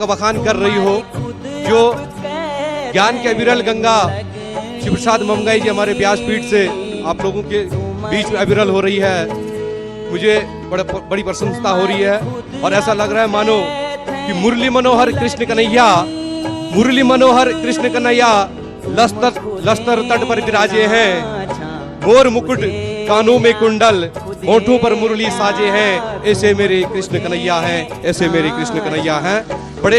का बखान कर रही हो, जो ज्ञान के अविरल गंगा शिव प्रसाद ममगाई जी हमारे व्यासपीठ से आप लोगों के बीच में अविरल हो रही है। मुझे बड़ी प्रसन्नता हो रही है और ऐसा लग रहा है मानो कि मुरली मनोहर कृष्ण कन्हैया, मुरली मनोहर कृष्ण कन्हैया लस्तर तट पर विराजे हैं। मोर मुकुट कानों में कुंडल, होठों पर मुरली साजे हैं। ऐसे मेरे कृष्ण कन्हैया हैं, ऐसे मेरे कृष्ण कन्हैया हैं।